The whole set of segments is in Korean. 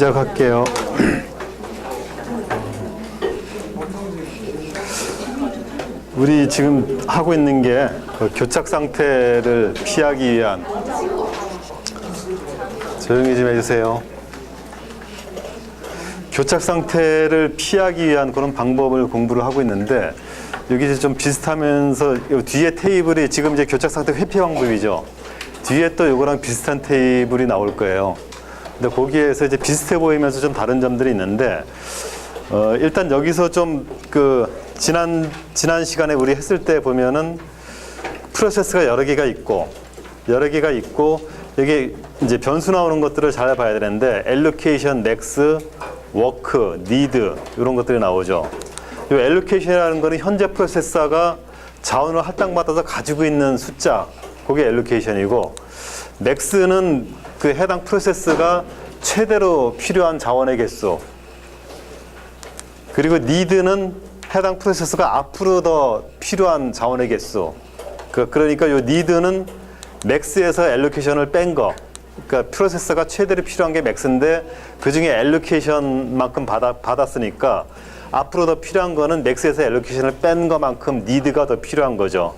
시작할게요. 우리 지금 하고 있는 게 그 교착 상태를 피하기 위한, 조용히 좀 해주세요. 교착 상태를 피하기 위한 그런 방법을 공부를 하고 있는데, 여기 이제 좀 비슷하면서 뒤에 테이블이 지금 이제 교착 상태 회피 방법이죠. 뒤에 또 이거랑 비슷한 테이블이 나올 거예요. 근데 거기에서 이제 비슷해 보이면서 좀 다른 점들이 있는데, 일단 여기서 좀 지난 시간에 우리 했을 때 보면은 프로세스가 여러 개가 있고 여기 이제 변수 나오는 것들을 잘 봐야 되는데, allocation, next, work, need 이런 것들이 나오죠. 이 allocation이라는 거는 현재 프로세서가 자원을 할당받아서 가지고 있는 숫자, 그게 allocation이고, next는 그 해당 프로세스가 최대로 필요한 자원의 개수, 그리고 need는 해당 프로세스가 앞으로 더 필요한 자원의 개수. 그러니까 요 need는 max에서 allocation을 뺀 거. 그러니까 프로세서가 최대로 필요한 게 max인데 그 중에 allocation만큼 받았으니까 앞으로 더 필요한 거는 max에서 allocation을 뺀 것만큼 need가 더 필요한 거죠.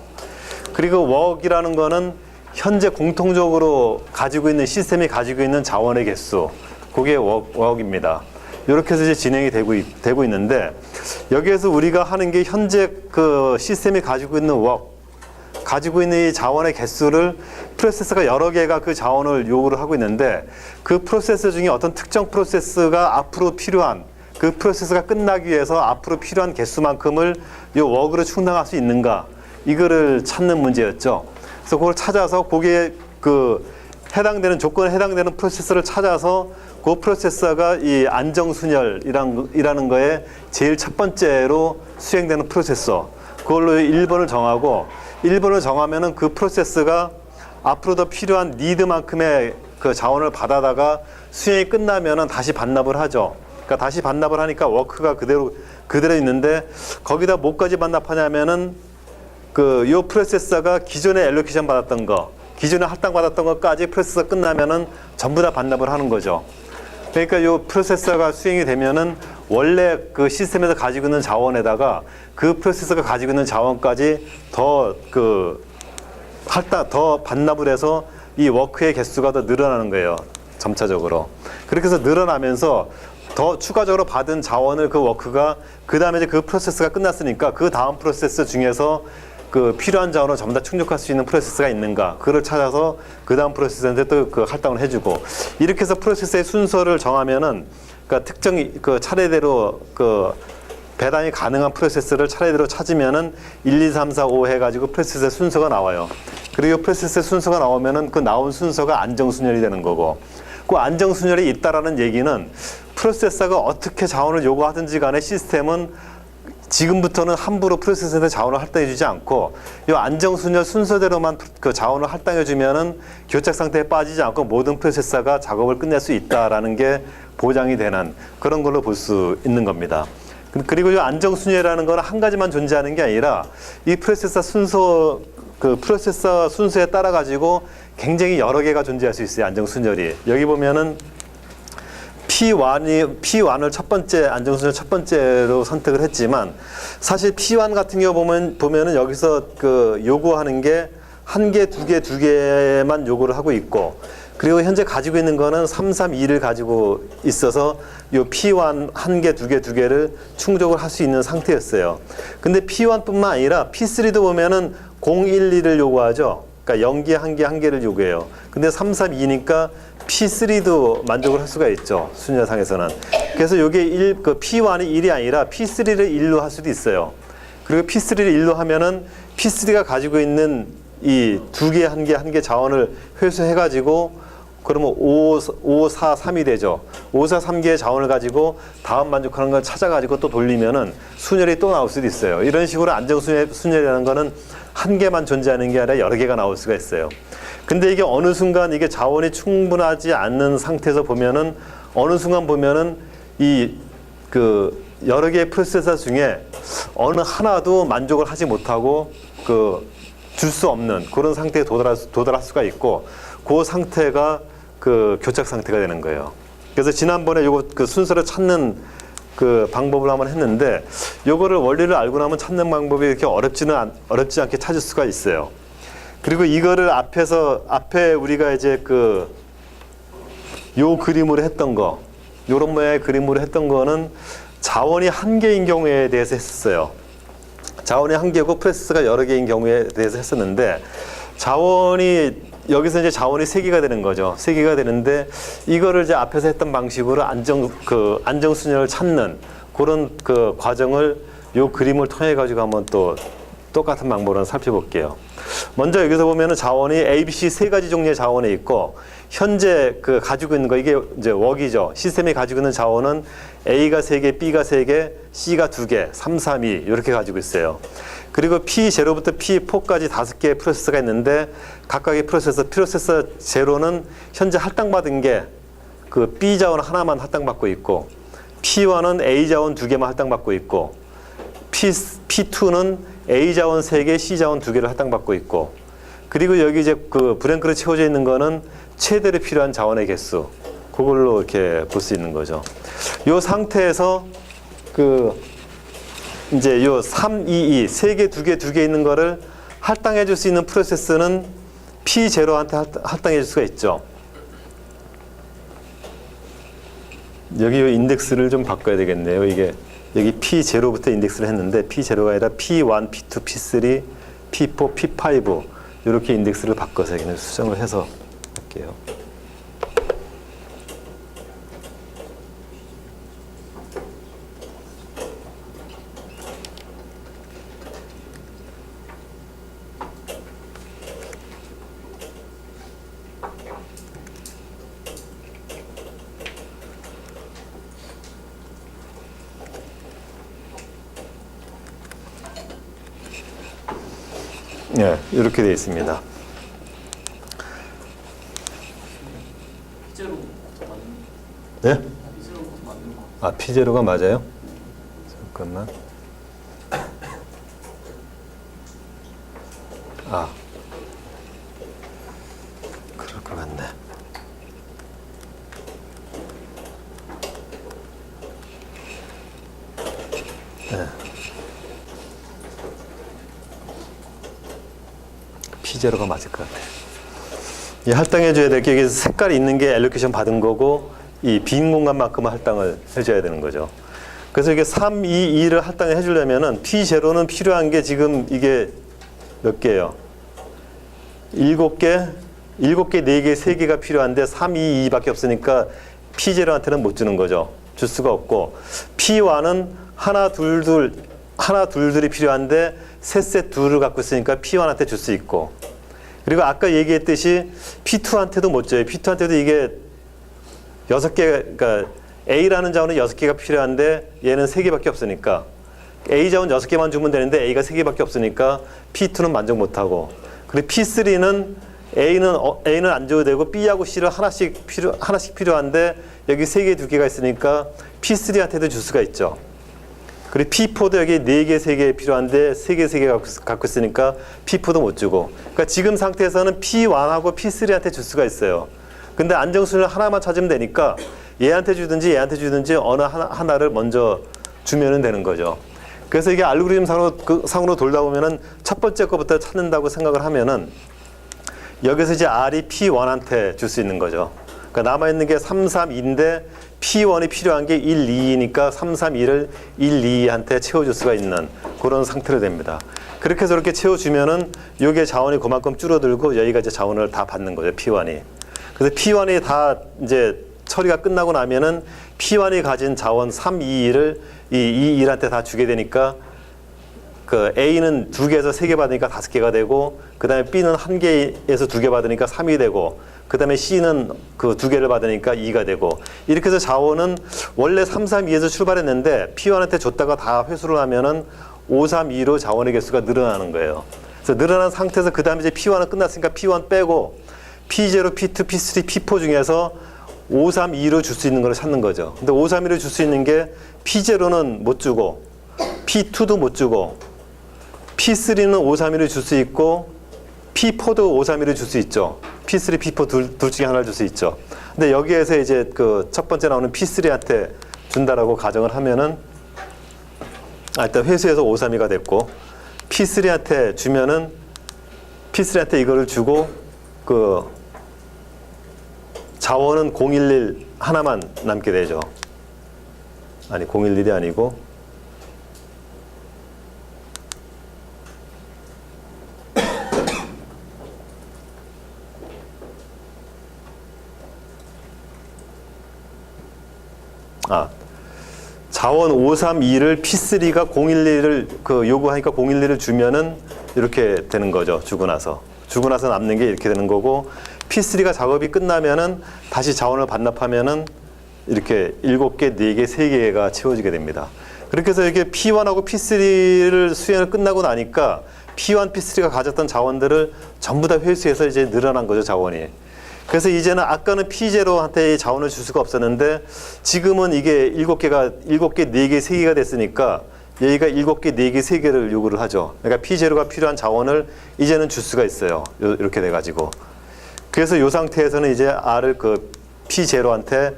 그리고 work이라는 거는 현재 공통적으로 가지고 있는 시스템이 가지고 있는 자원의 개수. 그게 work입니다. 이렇게 해서 이제 진행이 되고 있는데, 여기에서 우리가 하는 게 현재 그 시스템이 가지고 있는 가지고 있는 이 자원의 개수를 프로세서가 여러 개가 그 자원을 요구를 하고 있는데, 그 프로세서 중에 어떤 특정 프로세스가 앞으로 필요한, 그 프로세스가 끝나기 위해서 앞으로 필요한 개수만큼을 이 워크로 충당할 수 있는가, 이거를 찾는 문제였죠. 그래서 그걸 찾아서 거기에 해당되는 조건에 해당되는 프로세서를 찾아서 그 프로세서가 이 안정순열이라는 거에 제일 첫 번째로 수행되는 프로세서, 그걸로 1번을 정하고, 1번을 정하면은 그 프로세스가 앞으로 더 필요한 니드만큼의 그 자원을 받아다가 수행이 끝나면은 다시 반납을 하죠. 그러니까 다시 반납을 하니까 워크가 그대로 있는데, 거기다 뭐까지 반납하냐면은 요 프로세서가 기존에 알로케이션 받았던 거, 기존에 할당 받았던 것까지 프로세서 끝나면은 전부 다 반납을 하는 거죠. 그러니까 요 프로세서가 수행이 되면은 원래 그 시스템에서 가지고 있는 자원에다가 그 프로세서가 가지고 있는 자원까지 더 반납을 해서 이 워크의 개수가 더 늘어나는 거예요. 점차적으로. 그렇게 해서 늘어나면서 더 추가적으로 받은 자원을 그 워크가, 그 다음에 이제 그 프로세스가 끝났으니까 그 다음 프로세스 중에서 그 필요한 자원을 전부 다 충족할 수 있는 프로세스가 있는가, 그걸 찾아서 그 다음 프로세스한테 또 그 할당을 해주고, 이렇게 해서 프로세스의 순서를 정하면은, 그러니까 특정 차례대로 배당이 가능한 프로세스를 차례대로 찾으면은 1, 2, 3, 4, 5 해가지고 프로세스의 순서가 나와요. 그리고 프로세스의 순서가 나오면은 그 나온 순서가 안정순열이 되는 거고, 그 안정순열이 있다라는 얘기는 프로세서가 어떻게 자원을 요구하든지 간에 시스템은 지금부터는 함부로 프로세서한테 자원을 할당해주지 않고, 이 안정순열 순서대로만 그 자원을 할당해주면은 교착 상태에 빠지지 않고 모든 프로세서가 작업을 끝낼 수 있다라는 게 보장이 되는 그런 걸로 볼 수 있는 겁니다. 그리고 이 안정순열이라는 건 한 가지만 존재하는 게 아니라 이 프로세서 순서, 프로세서 순서에 따라 가지고 굉장히 여러 개가 존재할 수 있어요. 안정순열이. 여기 보면은 P1을 첫 번째, 안정순열 첫 번째로 선택을 했지만, 사실 P1 같은 경우 보면은 여기서 요구하는 게 한 개, 두 개만 요구를 하고 있고, 그리고 현재 가지고 있는 거는 3, 3, 2를 가지고 있어서 요 P1 한 개, 두 개를 충족을 할 수 있는 상태였어요. 근데 P1뿐만 아니라 P3도 보면은 0, 1, 2를 요구하죠. 그러니까 0개, 1개를 요구해요. 근데 3, 3, 2니까 P3도 만족을 할 수가 있죠. 순열상에서는. 그래서 이게 P1이 1이 아니라 P3를 1로 할 수도 있어요. 그리고 P3를 1로 하면은 P3가 가지고 있는 이 2개, 1개 자원을 회수해가지고, 그러면 5, 4, 3이 되죠. 5, 4, 3개의 자원을 가지고 다음 만족하는 걸 찾아가지고 또 돌리면은 순열이 또 나올 수도 있어요. 이런 식으로 안정순열이라는 거는 한 개만 존재하는 게 아니라 여러 개가 나올 수가 있어요. 근데 이게 어느 순간 이게 자원이 충분하지 않는 상태에서 보면은, 어느 순간 보면은 여러 개의 프로세서 중에 어느 하나도 만족을 하지 못하고 줄 수 없는 그런 상태에 도달할 수가 있고, 그 상태가 교착 상태가 되는 거예요. 그래서 지난번에 요거 그 순서를 찾는 그 방법을 한번 했는데 요거를 원리를 알고 나면 찾는 방법이 이렇게 어렵지 않게 찾을 수가 있어요. 그리고 이거를 앞에 우리가 이제 요 그림으로 했던 거, 요런 모양의 그림으로 했던 거는 자원이 한 개인 경우에 대해서 했었어요. 자원이 한 개고 프로세스가 여러 개인 경우에 대해서 했었는데 여기서 이제 자원이 세 개가 되는 거죠. 세 개가 되는데 이거를 이제 앞에서 했던 방식으로 안정순환을 찾는 그런 그 과정을 요 그림을 통해 가지고 한번 또 똑같은 방법으로 살펴볼게요. 먼저 여기서 보면은 자원이 A, B, C 세 가지 종류의 자원이 있고 현재 가지고 있는 거 이게 이제 웍이죠. 시스템이 가지고 있는 자원은 A가 3개, B가 3개, C가 2개, 3, 3, 2 이렇게 가지고 있어요. 그리고 P0부터 P4까지 5개의 프로세서가 있는데 각각의 프로세서 0는 현재 할당받은 게 그 B 자원 하나만 할당받고 있고 P1은 A 자원 2개만 할당받고 있고 P2는 A 자원 3개, C 자원 2개를 할당받고 있고 그리고 여기 이제 그 브랭크로 채워져 있는 거는 최대로 필요한 자원의 개수 그걸로 이렇게 볼 수 있는 거죠. 이 상태에서 이제 요 3, 2, 2 3개, 2개, 2개 있는 거를 할당해 줄 수 있는 프로세스는 P0한테 할당해 줄 수가 있죠. 여기 요 인덱스를 좀 바꿔야 되겠네요. 이게 여기 P0부터 인덱스를 했는데 P0가 아니라 P1, P2, P3, P4, P5 이렇게 인덱스를 바꿔서 그냥 수정을 해서 할게요. 네, 이렇게 되어 있습니다. 네? 아, P0가 맞아요? 잠깐만. 아, 그럴 것 같네. 네. P0가 맞을 것 같아요. 이 할당해줘야 될 게 여기 색깔이 있는 게 엘로케이션 받은 거고 이 빈 공간만큼은 할당을 해줘야 되는 거죠. 그래서 이게 3, 2, 2를 할당을 해주려면은 P0는 필요한 게 지금 이게 몇 개예요? 7개, 4개, 3개가 필요한데 3, 2, 2밖에 없으니까 P0한테는 못 주는 거죠. 줄 수가 없고 P1은 하나, 둘이 필요한데 셋, 둘을 갖고 있으니까 P1한테 줄 수 있고 그리고 아까 얘기했듯이 P2한테도 못 줘요. P2한테도 이게 6개, 그러니까 A라는 자원은 6개가 필요한데 얘는 3개밖에 없으니까 A 자원 6개만 주면 되는데 A가 3개밖에 없으니까 P2는 만족 못하고 그리고 P3는 A는 안 줘도 되고 B하고 C를 하나씩 필요한데 여기 3개, 2개가 있으니까 P3한테도 줄 수가 있죠. 그리고 P4도 여기 4개, 3개 필요한데 3개, 3개 갖고 있으니까 P4도 못 주고 그러니까 지금 상태에서는 P1하고 P3한테 줄 수가 있어요. 근데 안정순을 하나만 찾으면 되니까 얘한테 주든지 어느 하나를 먼저 주면은 되는 거죠. 그래서 이게 알고리즘 상으로 돌다 보면은 첫 번째 거부터 찾는다고 생각을 하면은 여기서 이제 R이 P1한테 줄 수 있는 거죠. 그러니까 남아있는 게 3, 3, 2인데 P1이 필요한 게 1, 2이니까 3, 3, 2를 1, 2한테 채워줄 수가 있는 그런 상태로 됩니다. 그렇게 해서 이렇게 채워주면은 요게 자원이 그만큼 줄어들고 여기가 이제 자원을 다 받는 거죠. P1이. 그래서 P1이 다 이제 처리가 끝나고 나면은 P1이 가진 자원 3, 2, 2를 이 1한테 다 주게 되니까 그 A는 2개에서 3개 받으니까 5개가 되고 그 다음에 B는 1개에서 2개 받으니까 3이 되고 그 다음에 C는 그 2개를 받으니까 2가 되고 이렇게 해서 자원은 원래 3, 3, 2에서 출발했는데 P1한테 줬다가 다 회수를 하면은 5, 3, 2로 자원의 개수가 늘어나는 거예요. 그래서 늘어난 상태에서 그 다음에 이제 P1은 끝났으니까 P1 빼고 P0, P2, P3, P4 중에서 5, 3, 2로 줄 수 있는 걸 찾는 거죠. 근데 5, 3, 2로 줄 수 있는 게 P0는 못 주고 P2도 못 주고 P3는 5, 3, 2를 줄 수 있고 P4도 5, 3, 2를 줄 수 있죠. P3, P4 둘 중에 하나를 줄 수 있죠. 근데 여기에서 이제 그 첫 번째 나오는 P3한테 준다라고 가정을 하면은 일단 회수해서 532가 됐고 P3한테 주면은 P3한테 이거를 주고 그 자원은 011 하나만 남게 되죠. 아니 011이 아니고 자원 532를 P3가 011을 그 요구하니까 011을 주면은 이렇게 되는 거죠. 주고 나서 남는 게 이렇게 되는 거고 P3가 작업이 끝나면은 다시 자원을 반납하면은 이렇게 7개, 4개, 3개가 채워지게 됩니다. 그렇게 해서 이렇게 P1하고 P3를 수행을 끝나고 나니까 P1, P3가 가졌던 자원들을 전부 다 회수해서 이제 늘어난 거죠, 자원이. 그래서 이제는 아까는 P0한테 자원을 줄 수가 없었는데 지금은 이게 7개, 4개, 3개가 됐으니까 여기가 7개, 4개, 3개를 요구를 하죠. 그러니까 P0가 필요한 자원을 이제는 줄 수가 있어요. 이렇게 돼가지고. 그래서 이 상태에서는 이제 R을 그 P0한테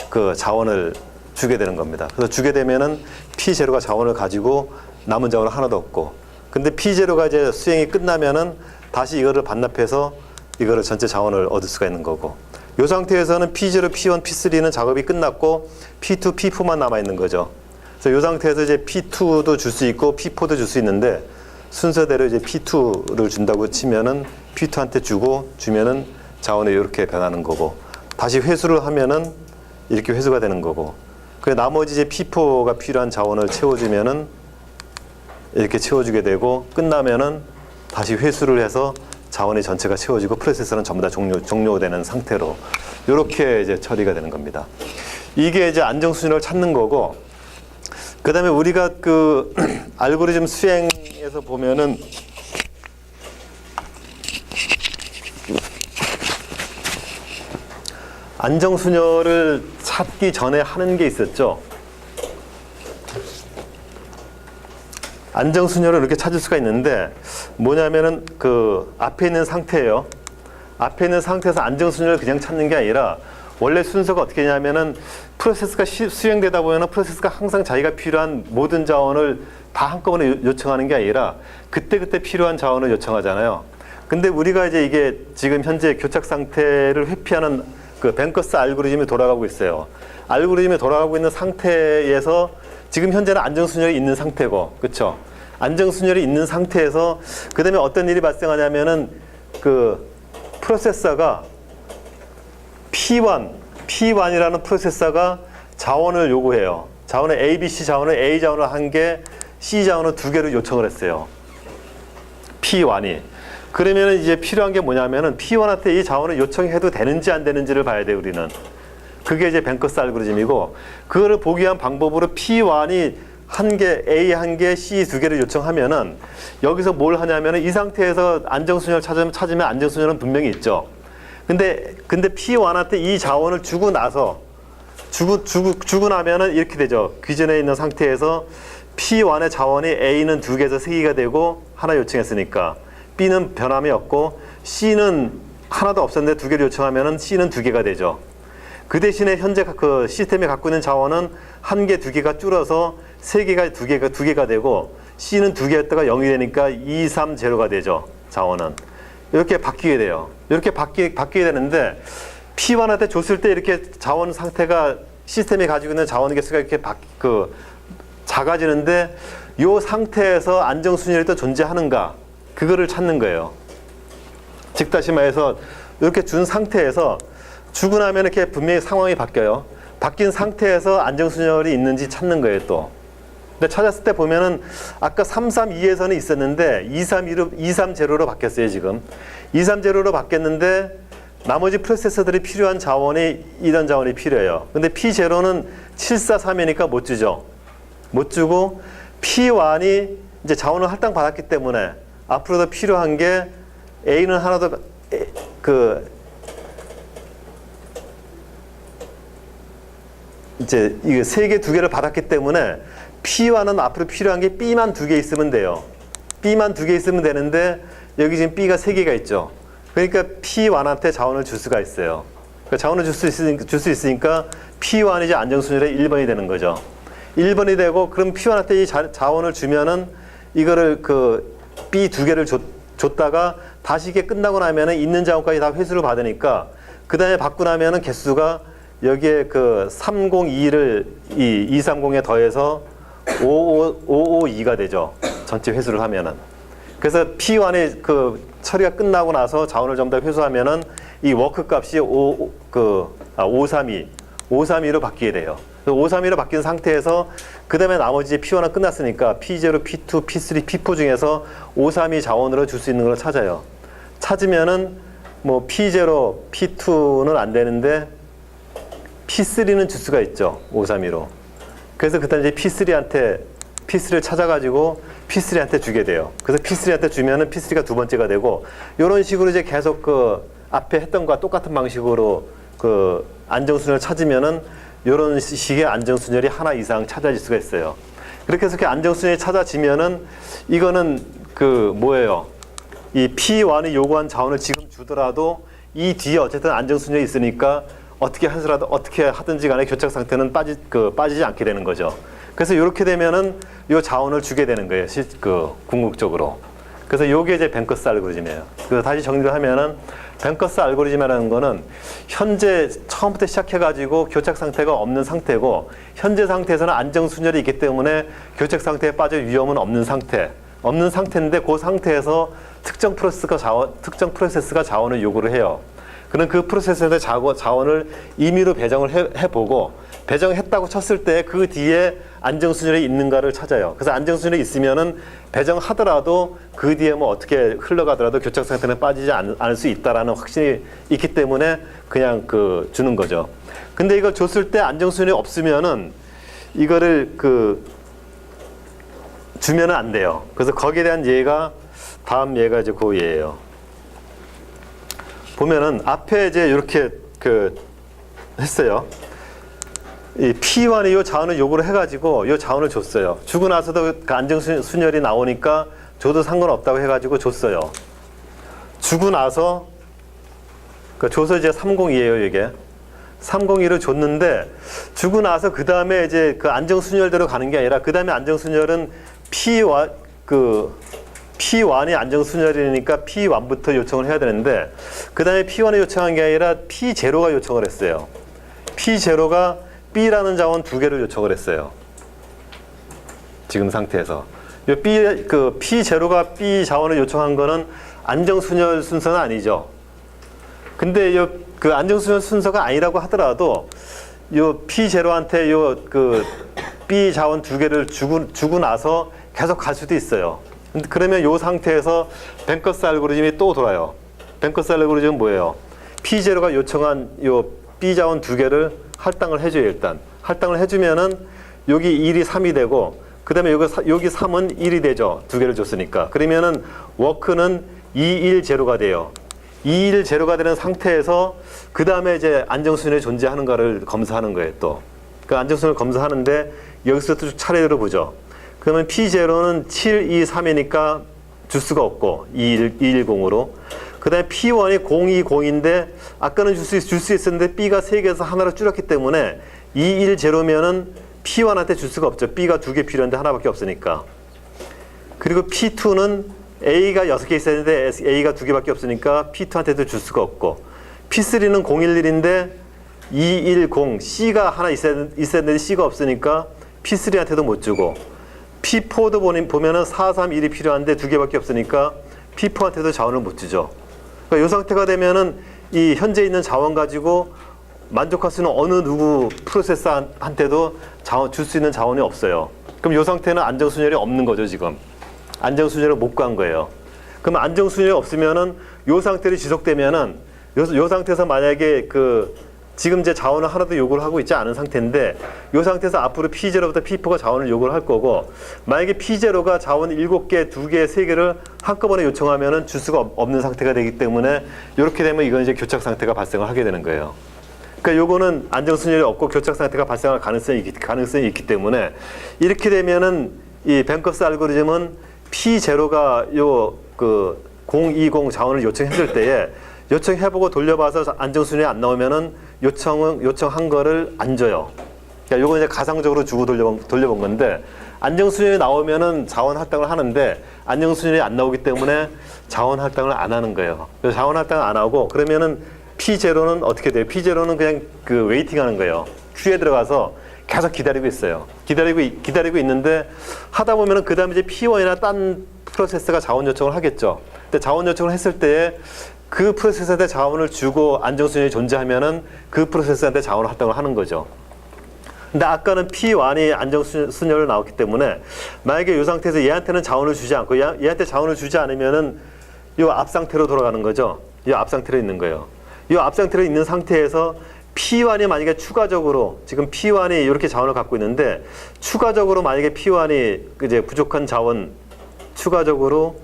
그 자원을 주게 되는 겁니다. 그래서 주게 되면은 P0가 자원을 가지고 남은 자원은 하나도 없고. 근데 P0가 이제 수행이 끝나면은 다시 이거를 반납해서 이거를 전체 자원을 얻을 수가 있는 거고. 이 상태에서는 P0, P1, P3는 작업이 끝났고 P2, P4만 남아 있는 거죠. 그래서 이 상태에서 이제 P2도 줄 수 있고 P4도 줄 수 있는데 순서대로 이제 P2를 준다고 치면은 P2한테 주면은 자원이 이렇게 변하는 거고 다시 회수를 하면은 이렇게 회수가 되는 거고 그 나머지 이제 P4가 필요한 자원을 채워주면은 이렇게 채워주게 되고 끝나면은 다시 회수를 해서 자원이 전체가 채워지고 프로세서는 전부 다 종료되는 상태로 이렇게 이제 처리가 되는 겁니다. 이게 이제 안정순위를 찾는 거고 그 다음에 우리가 그 알고리즘 수행에서 보면은 안정순열을 찾기 전에 하는 게 있었죠. 안정순열을 이렇게 찾을 수가 있는데 뭐냐면은 그 앞에 있는 상태예요. 앞에 있는 상태에서 안정순열을 그냥 찾는 게 아니라 원래 순서가 어떻게 되냐면은 프로세스가 수행되다 보면은 프로세스가 항상 자기가 필요한 모든 자원을 다 한꺼번에 요청하는 게 아니라 그때그때 필요한 자원을 요청하잖아요. 근데 우리가 이제 이게 지금 현재 교착 상태를 회피하는 그 뱅커스 알고리즘이 돌아가고 있어요. 알고리즘이 돌아가고 있는 상태에서 지금 현재는 안정순열이 있는 상태고, 그렇죠? 안정순열이 있는 상태에서 그 다음에 어떤 일이 발생하냐면은 그 프로세서가 P1이라는 프로세서가 자원을 요구해요. 자원을 A, B, C 자원을 A 자원을 1개, C 자원을 2개를 요청을 했어요. P1이. 그러면 이제 필요한 게 뭐냐면은 P1한테 이 자원을 요청해도 되는지 안 되는지를 봐야 돼요, 우리는. 그게 이제 뱅커스 알고리즘이고, 그거를 보기 위한 방법으로 P1이 1개, A 1개, C 2개를 요청하면은 여기서 뭘 하냐면은 이 상태에서 안정순열 찾으면 안정순열은 분명히 있죠. 근데 P1한테 이 자원을 주고 나서 주고 나면은 이렇게 되죠. 기존에 있는 상태에서 P1의 자원이 A는 2개에서 3개가 되고 하나 요청했으니까 B는 변함이 없고 C는 하나도 없었는데 2개를 요청하면은 C는 2개가 되죠. 그 대신에 현재 그 시스템이 갖고 있는 자원은 1개, 2개가 줄어서 3개가 2개가 되고 C는 2개였다가 0이 되니까 2, 3, 0가 되죠. 자원은. 이렇게 바뀌게 돼요. 이렇게 바뀌게 되는데 P1한테 줬을 때 이렇게 자원 상태가 시스템이 가지고 있는 자원 개수가 이렇게 작아지는데 이 상태에서 안정순열이 또 존재하는가 그거를 찾는 거예요. 즉 다시 말해서 이렇게 준 상태에서 주고 나면 이렇게 분명히 상황이 바뀌어요. 바뀐 상태에서 안정순열이 있는지 찾는 거예요, 또. 근데 찾았을 때 보면은 아까 332에서는 있었는데 230로 바뀌었어요, 지금. 230로 바뀌었는데 나머지 프로세서들이 필요한 자원이 이런 자원이 필요해요. 근데 P0는 743이니까 못 주죠. 못 주고 P1이 이제 자원을 할당 받았기 때문에 앞으로 더 필요한 게 A는 하나도 이제 이게 3개, 2개를 받았기 때문에 P1은 앞으로 필요한 게 B만 2개 있으면 돼요. B만 2개 있으면 되는데 여기 지금 B가 3개가 있죠. 그러니까 P1한테 자원을 줄 수가 있어요. 그러니까 자원을 줄 수 있으니까 P1이 이제 안정순열의 1번이 되는 거죠. 1번이 되고 그럼 P1한테 이 자원을 주면은 이거를 그 B 두 개를 줬다가 다시 이게 끝나고 나면은 있는 자원까지 다 회수를 받으니까 그 다음에 받고 나면은 개수가 여기에 그 302를 이 230에 더해서 552가 되죠. 전체 회수를 하면은. 그래서 P1의 그 처리가 끝나고 나서 자원을 전부 다 회수하면은 이 워크 값이 532로 바뀌게 돼요. 532로 바뀐 상태에서 그 다음에 나머지 P1은 끝났으니까 P0, P2, P3, P4 중에서 532 자원으로 줄 수 있는 걸 찾아요. 찾으면은 뭐 P0, P2는 안 되는데 P3는 줄 수가 있죠. 532로. 그래서 그때 이제 P3를 찾아가지고 P3한테 주게 돼요. 그래서 P3한테 주면은 P3가 두 번째가 되고 이런 식으로 이제 계속 그 앞에 했던 거와 똑같은 방식으로 그 안정순열을 찾으면은 이런 식의 안정순열이 하나 이상 찾아질 수가 있어요. 그렇게 해서 안정순열이 찾아지면은 이거는 그 뭐예요? 이 P1이 요구한 자원을 지금 주더라도 이 뒤에 어쨌든 안정순열이 있으니까 어떻게 하든지 간에 교착 상태는 빠지지 않게 되는 거죠. 그래서 이렇게 되면은 요 자원을 주게 되는 거예요. 궁극적으로. 그래서 요게 이제 뱅커스 알고리즘이에요. 그래서 다시 정리를 하면은 뱅커스 알고리즘이라는 거는 현재 처음부터 시작해가지고 교착 상태가 없는 상태고 현재 상태에서는 안정순열이 있기 때문에 교착 상태에 빠질 위험은 없는 상태인데 그 상태에서 특정 프로세스가 자원을 요구를 해요. 그럼 그 프로세스에서 자원을 임의로 배정을 해보고 배정했다고 쳤을 때 그 뒤에 안정순열이 있는가를 찾아요. 그래서 안정순열이 있으면은 배정하더라도 그 뒤에 뭐 어떻게 흘러가더라도 교착 상태는 빠지지 않을 수 있다라는 확신이 있기 때문에 그냥 그 주는 거죠. 근데 이걸 줬을 때 안정순열이 없으면은 이거를 주면은 안 돼요. 그래서 거기에 대한 예가 다음 예가 이제 그 예예요. 보면은 앞에 이제 이렇게 했어요. 이 P1이 이 자원을 요구를 해가지고 이 자원을 줬어요. 주고 나서도 그 안정순열이 나오니까 줘도 상관없다고 해가지고 줬어요. 주고 나서 줘서 이제 302예요, 이게. 302를 줬는데 주고 나서 그 다음에 이제 그 안정순열대로 가는 게 아니라 그 다음에 안정순열은 P1이 안정순열이니까 P1부터 요청을 해야 되는데 그 다음에 P1이 요청한 게 아니라 P0가 요청을 했어요. P0가 B라는 자원 두 개를 요청을 했어요. 지금 상태에서. P0가 B 자원을 요청한 거는 안정순열 순서는 아니죠. 근데 그 안정순열 순서가 아니라고 하더라도 P0한테 B 자원 두 개를 주고 나서 계속 갈 수도 있어요. 그러면 이 상태에서 뱅커스 알고리즘이 또 돌아요. 뱅커스 알고리즘은 뭐예요? P0가 요청한 B 자원 두 개를 할당을 해줘요, 일단. 할당을 해주면은 여기 1이 3이 되고, 그 다음에 여기 3은 1이 되죠. 두 개를 줬으니까. 그러면은 워크는 210가 돼요. 210가 되는 상태에서 그 다음에 이제 안정순열이 존재하는가를 검사하는 거예요, 또. 그 안정순열을 검사하는데 여기서 또 차례대로 보죠. 그러면 P0는 7, 2, 3이니까 줄 수가 없고 210으로. 그 다음에 P1이 0, 2, 0인데 아까는 줄 수 있었는데 B가 3개에서 하나로 줄였기 때문에 210면은 P1한테 줄 수가 없죠. B가 2개 필요한데 하나밖에 없으니까. 그리고 P2는 A가 6개 있었는데 A가 2개밖에 없으니까 P2한테도 줄 수가 없고 P3는 011인데 210 C가 하나 있었는데 C가 없으니까 P3한테도 못 주고 P4도 보면은 431이 필요한데 2개밖에 없으니까 P4한테도 자원을 못 주죠. 그러니까 이 상태가 되면은 이 현재 있는 자원 가지고 만족할 수 있는 어느 누구 프로세서한테도 줄 수 있는 자원이 없어요. 그럼 이 상태는 안정순열이 없는 거죠, 지금. 안정순열을 못 구한 거예요. 그럼 안정순열이 없으면은 이 상태로 지속되면은 이 상태에서 만약에 지금 이제 자원을 하나도 요구를 하고 있지 않은 상태인데 이 상태에서 앞으로 P0부터 P4가 자원을 요구를 할 거고 만약에 P0가 자원 7개, 2개, 3개를 한꺼번에 요청하면은 줄 수가 없는 상태가 되기 때문에 이렇게 되면 이건 이제 교착 상태가 발생을 하게 되는 거예요. 그러니까 요거는 안정순열이 없고 교착 상태가 발생할 가능성이 있기 때문에 이렇게 되면은 이 뱅커스 알고리즘은 P0가 020 자원을 요청했을 때에 요청해보고 돌려봐서 안정순위 안 나오면은 요청한 거를 안 줘요. 그러니까 요거 이제 가상적으로 주고 돌려본 건데, 안정순위 나오면은 자원 할당을 하는데 안정순위 안 나오기 때문에 자원 할당을 안 하는 거예요. 그래서 자원 할당을 안 하고, 그러면은 P0는 어떻게 돼요? P0는 그냥 그 웨이팅 하는 거예요. 큐에 들어가서 계속 기다리고 있어요. 기다리고 있는데 하다 보면은 그 다음에 이제 P1이나 딴 프로세스가 자원 요청을 하겠죠. 근데 자원 요청을 했을 때에 그 프로세서한테 자원을 주고 안정순위 존재하면은 그 프로세서한테 자원 할당을 하는 거죠. 근데 아까는 P1이 안정순위로 나왔기 때문에 만약에 이 상태에서 얘한테는 자원을 주지 않고 얘한테 자원을 주지 않으면은 이 앞 상태로 돌아가는 거죠. 이 앞 상태로 있는 거예요. 이 앞 상태로 있는 상태에서 P1이 만약에 추가적으로 지금 P1이 이렇게 자원을 갖고 있는데 추가적으로 만약에 P1이 이제 부족한 자원 추가적으로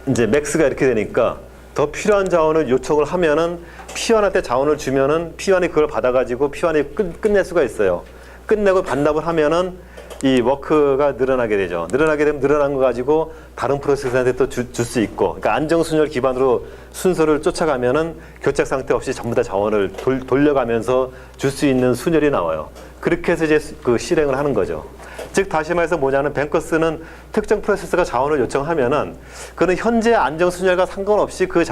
이제 맥스가 이렇게 되니까 더 필요한 자원을 요청을 하면은 P1한테 자원을 주면은 P1이 그걸 받아가지고 P1이 끝낼 수가 있어요. 끝내고 반납을 하면은 이 워크가 늘어나게 되죠. 늘어나게 되면 늘어난 거 가지고 다른 프로세스한테 또 줄 수 있고, 그러니까 안정순위를 기반으로 순서를 쫓아가면은 교착 상태 없이 전부 다 자원을 돌려가면서 줄 수 있는 순열이 나와요. 그렇게 해서 이제 그 실행을 하는 거죠. 즉 다시 말해서 뭐냐면 뱅커스는 특정 프로세스가 자원을 요청하면은 그는 현재 안정순열과 상관없이 그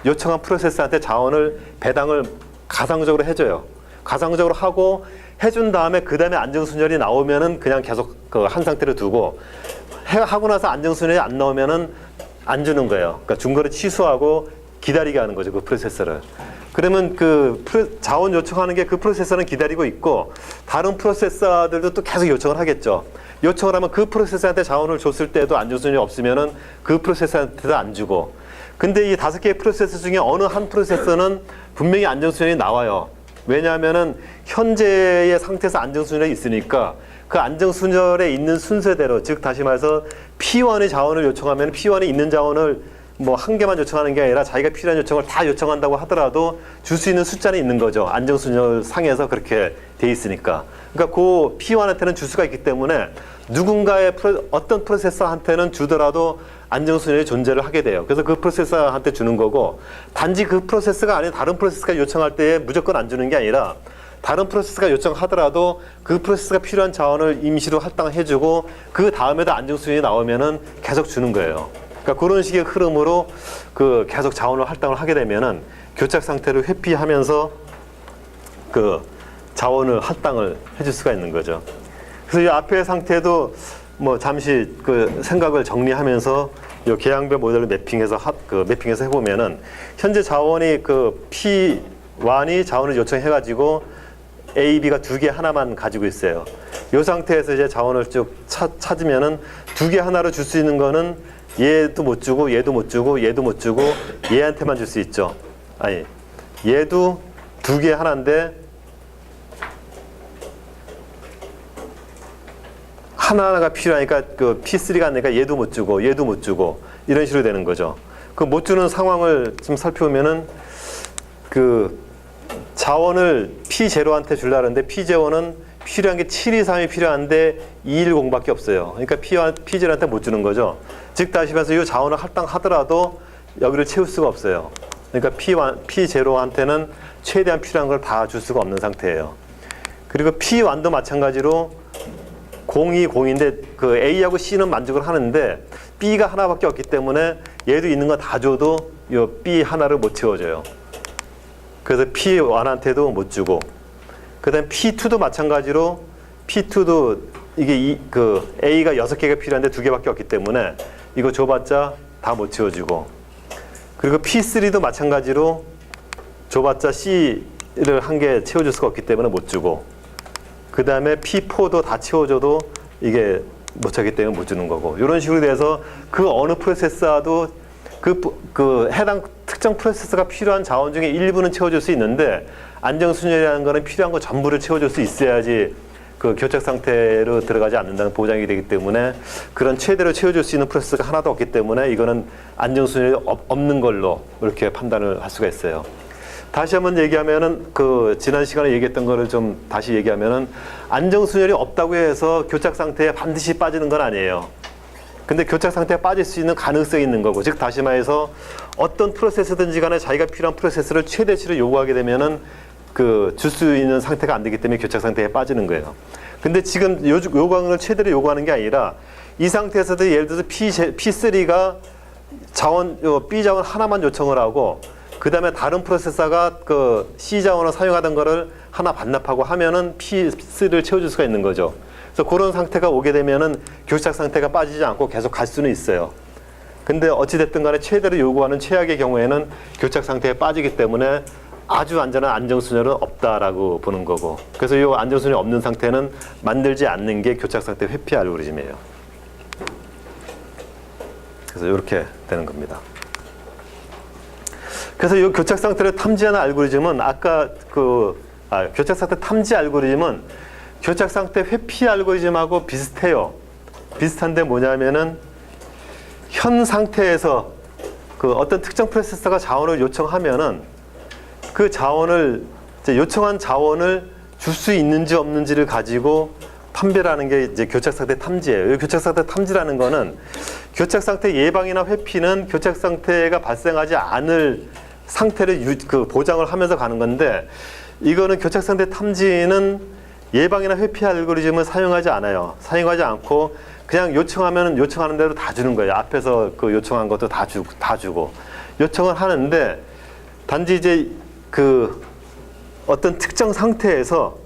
요청한 프로세스한테 자원을 배당을 가상적으로 해줘요. 가상적으로 하고 해준 다음에 그 다음에 안정순열이 나오면은 그냥 계속 그 한 상태로 두고, 하고 나서 안정순열이 안 나오면은 안 주는 거예요. 그러니까 준 거를 취소하고 기다리게 하는 거죠, 그 프로세서를. 그러면 자원 요청하는 게 그 프로세서는 기다리고 있고 다른 프로세서들도 또 계속 요청을 하겠죠. 요청을 하면 그 프로세서한테 자원을 줬을 때도 안정순열이 없으면은 그 프로세서한테도 안 주고. 근데 이 5개의 프로세서 중에 어느 한 프로세서는 분명히 안정순열이 나와요. 왜냐하면은 현재의 상태에서 안정순열이 있으니까 그 안정순열에 있는 순서대로, 즉 다시 말해서 P1이 자원을 요청하면 P1이 있는 자원을 뭐 한 개만 요청하는 게 아니라 자기가 필요한 요청을 다 요청한다고 하더라도 줄 수 있는 숫자는 있는 거죠. 안정순열 상에서 그렇게 돼 있으니까. 그러니까 그 P1한테는 줄 수가 있기 때문에 누군가의 어떤 프로세서한테는 주더라도 안정순열이 존재를 하게 돼요. 그래서 그 프로세서한테 주는 거고, 단지 그 프로세서가 아닌 다른 프로세서가 요청할 때 무조건 안 주는 게 아니라 다른 프로세스가 요청하더라도 그 프로세스가 필요한 자원을 임시로 할당해주고 그 다음에도 안정순위 나오면은 계속 주는 거예요. 그러니까 그런 식의 흐름으로 계속 자원을 할당을 하게 되면은 교착 상태를 회피하면서 자원을 할당을 해줄 수가 있는 거죠. 그래서 이 앞의 상태도 뭐 잠시 생각을 정리하면서 이 계양별 모델을 매핑해서 해보면은 현재 자원이 P1이 자원을 요청해가지고 A, B가 2개 하나만 가지고 있어요. 이 상태에서 이제 자원을 쭉 찾으면은 2개 하나로 줄 수 있는 거는 얘도 못 주고 얘도 못 주고 얘도 못 주고 얘한테만 줄 수 있죠. 아니, 얘도 2개 하나인데 하나가 필요하니까 P3가 안 되니까 얘도 못 주고 얘도 못 주고 이런 식으로 되는 거죠. 그 못 주는 상황을 좀 살펴보면은 자원을 P0한테 주려는데 P0는 필요한 게 723이 필요한데 210밖에 없어요. 그러니까 P0한테 못 주는 거죠. 즉 다시 말해서 이 자원을 할당하더라도 여기를 채울 수가 없어요. 그러니까 P0한테는 최대한 필요한 걸 다 줄 수가 없는 상태예요. 그리고 P1도 마찬가지로 0이 0인데 A하고 C는 만족을 하는데 B가 하나밖에 없기 때문에 얘도 있는 거 다 줘도 이 B 하나를 못 채워줘요. 그래서 P1한테도 못 주고, 그 다음에 P2도 마찬가지로 P2도 이게 A가 6개가 필요한데 2개밖에 없기 때문에 이거 줘봤자 다 못 채워주고, 그리고 P3도 마찬가지로 줘봤자 C를 1개 채워줄 수가 없기 때문에 못 주고, 그 다음에 P4도 다 채워줘도 이게 못 차기 때문에 못 주는 거고, 이런 식으로 돼서 어느 프로세서도 해당 특정 프로세서가 필요한 자원 중에 일부는 채워줄 수 있는데 안정순열이라는 거는 필요한 거 전부를 채워줄 수 있어야지 교착 상태로 들어가지 않는다는 보장이 되기 때문에 그런 최대로 채워줄 수 있는 프로세서가 하나도 없기 때문에 이거는 안정순열이 없는 걸로 이렇게 판단을 할 수가 있어요. 다시 한번 얘기하면은 지난 시간에 얘기했던 거를 좀 다시 얘기하면은 안정순열이 없다고 해서 교착 상태에 반드시 빠지는 건 아니에요. 근데 교착 상태가 빠질 수 있는 가능성이 있는 거고, 즉 다시 말해서 어떤 프로세스든지 간에 자기가 필요한 프로세스를 최대치로 요구하게 되면은 줄 수 있는 상태가 안 되기 때문에 교착 상태에 빠지는 거예요. 근데 지금 요구하는 걸 최대로 요구하는 게 아니라 이 상태에서도 예를 들어서 P3가 B 자원 하나만 요청을 하고 그 다음에 다른 프로세서가 C 자원을 사용하던 거를 하나 반납하고 하면은 P3를 채워줄 수가 있는 거죠. 그래서 그런 상태가 오게 되면은 교착 상태가 빠지지 않고 계속 갈 수는 있어요. 근데 어찌됐든 간에 최대로 요구하는 최악의 경우에는 교착 상태에 빠지기 때문에 아주 안전한 안정순혈은 없다라고 보는 거고, 그래서 이 안정순혈이 없는 상태는 만들지 않는 게 교착 상태 회피 알고리즘이에요. 그래서 이렇게 되는 겁니다. 그래서 이 교착 상태를 탐지하는 알고리즘은 아까 교착 상태 탐지 알고리즘은 교착 상태 회피 알고리즘하고 비슷해요. 비슷한데 뭐냐면은 현 상태에서 어떤 특정 프로세서가 자원을 요청하면은 그 자원을 요청한 자원을 줄 수 있는지 없는지를 가지고 판별하는 게 이제 교착 상태 탐지예요. 이 교착 상태 탐지라는 거는 교착 상태 예방이나 회피는 교착 상태가 발생하지 않을 상태를 보장을 하면서 가는 건데, 이거는 교착 상태 탐지는 예방이나 회피 알고리즘을 사용하지 않아요. 사용하지 않고 그냥 요청하면 요청하는 대로 다 주는 거예요. 앞에서 요청한 것도 다 주고 요청을 하는데, 단지 이제 어떤 특정 상태에서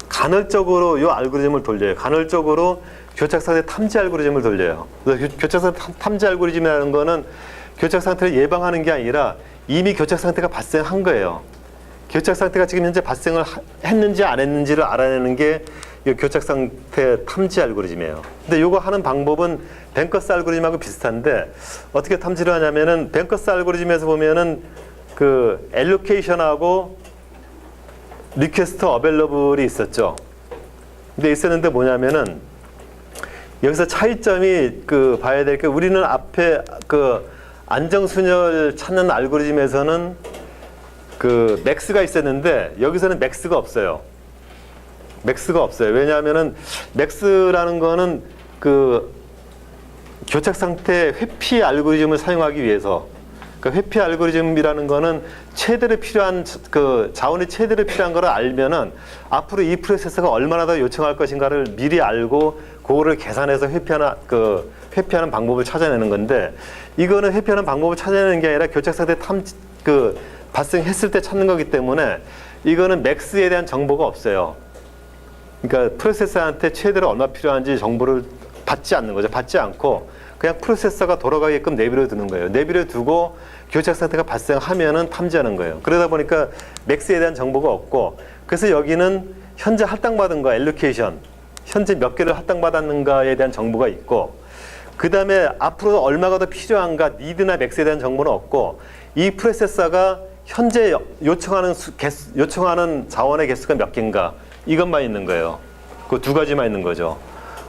간헐적으로 이 알고리즘을 돌려요. 간헐적으로 교착 상태 탐지 알고리즘을 돌려요. 그래서 교착 상태 탐지 알고리즘이라는 거는 교착 상태를 예방하는 게 아니라 이미 교착 상태가 발생한 거예요. 교착 상태가 지금 현재 발생을 했는지 안 했는지를 알아내는 게 이 교착 상태 탐지 알고리즘이에요. 근데 이거 하는 방법은 뱅커스 알고리즘하고 비슷한데, 어떻게 탐지를 하냐면은 뱅커스 알고리즘에서 보면은 엘로케이션하고 리퀘스트 어벨러블이 있었죠. 근데 있었는데 뭐냐면은 여기서 차이점이 봐야 될 게, 우리는 앞에 안정순혈 찾는 알고리즘에서는 맥스가 있었는데 여기서는 맥스가 없어요. 맥스가 없어요. 왜냐하면은 맥스라는 거는 교착 상태 회피 알고리즘을 사용하기 위해서, 회피 알고리즘이라는 거는 최대로 필요한 자원이 최대로 필요한 거를 알면은 앞으로 이 프로세서가 얼마나 더 요청할 것인가를 미리 알고 그거를 계산해서 회피하는 방법을 찾아내는 건데, 이거는 회피하는 방법을 찾아내는 게 아니라 교착 상태 발생했을 때 찾는 거기 때문에 이거는 맥스에 대한 정보가 없어요. 그러니까 프로세서한테 최대로 얼마 필요한지 정보를 받지 않는 거죠. 받지 않고 그냥 프로세서가 돌아가게끔 내비려 두는 거예요. 내비려 두고 교착 상태가 발생하면은 탐지하는 거예요. 그러다 보니까 맥스에 대한 정보가 없고, 그래서 여기는 현재 할당받은 거, 엘로케이션, 현재 몇 개를 할당받았는가에 대한 정보가 있고, 그 다음에 앞으로 얼마가 더 필요한가, 니드나 맥스에 대한 정보는 없고, 이 프로세서가 현재 요청하는 자원의 개수가 몇 개인가, 이것만 있는 거예요. 그 두 가지만 있는 거죠.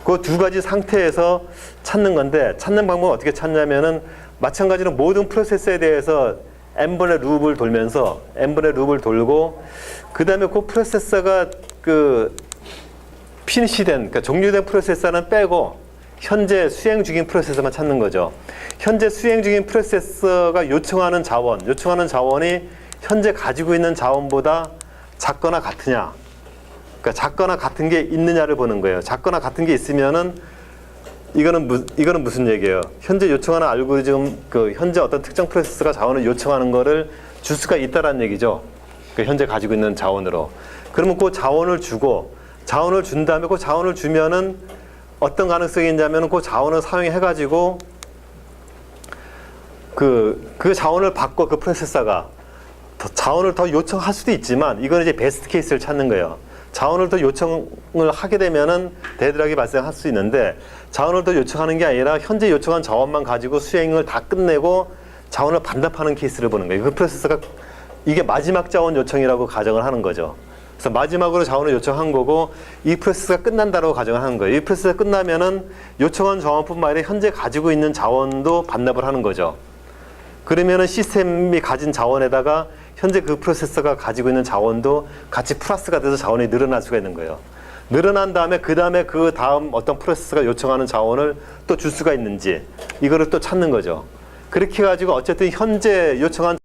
그 두 가지 상태에서 찾는 건데, 찾는 방법은 어떻게 찾냐면은 마찬가지로 모든 프로세서에 대해서 n번의 룹을 돌면서 n번의 룹을 돌고, 그 다음에 그 프로세서가 피니시된, 그러니까 종료된 프로세서는 빼고 현재 수행 중인 프로세서만 찾는 거죠. 현재 수행 중인 프로세서가 요청하는 자원이 현재 가지고 있는 자원보다 작거나 같으냐, 그러니까 작거나 같은 게 있느냐를 보는 거예요. 작거나 같은 게 있으면은 이거는 무슨 얘기예요? 현재 요청하는 알고리즘, 현재 어떤 특정 프로세서가 자원을 요청하는 거를 줄 수가 있다라는 얘기죠. 현재 가지고 있는 자원으로. 그러면 그 자원을 주고, 자원을 준 다음에 그 자원을 주면은 어떤 가능성이 있냐면 그 자원을 사용해가지고 그 자원을 받고 그 프로세서가 자원을 더 요청할 수도 있지만, 이거는 이제 베스트 케이스를 찾는 거예요. 자원을 더 요청을 하게 되면은 대드락이 발생할 수 있는데, 자원을 더 요청하는 게 아니라 현재 요청한 자원만 가지고 수행을 다 끝내고 자원을 반납하는 케이스를 보는 거예요. 그 프로세서가 이게 마지막 자원 요청이라고 가정을 하는 거죠. 그래서 마지막으로 자원을 요청한 거고, 이 프로세스가 끝난다고 가정을 하는 거예요. 이 프로세스가 끝나면은 요청한 자원뿐만 아니라 현재 가지고 있는 자원도 반납을 하는 거죠. 그러면은 시스템이 가진 자원에다가 현재 그 프로세서가 가지고 있는 자원도 같이 플러스가 돼서 자원이 늘어날 수가 있는 거예요. 늘어난 다음에 그 다음 어떤 프로세서가 요청하는 자원을 또 줄 수가 있는지 이거를 또 찾는 거죠. 그렇게 해가지고 어쨌든 현재 요청한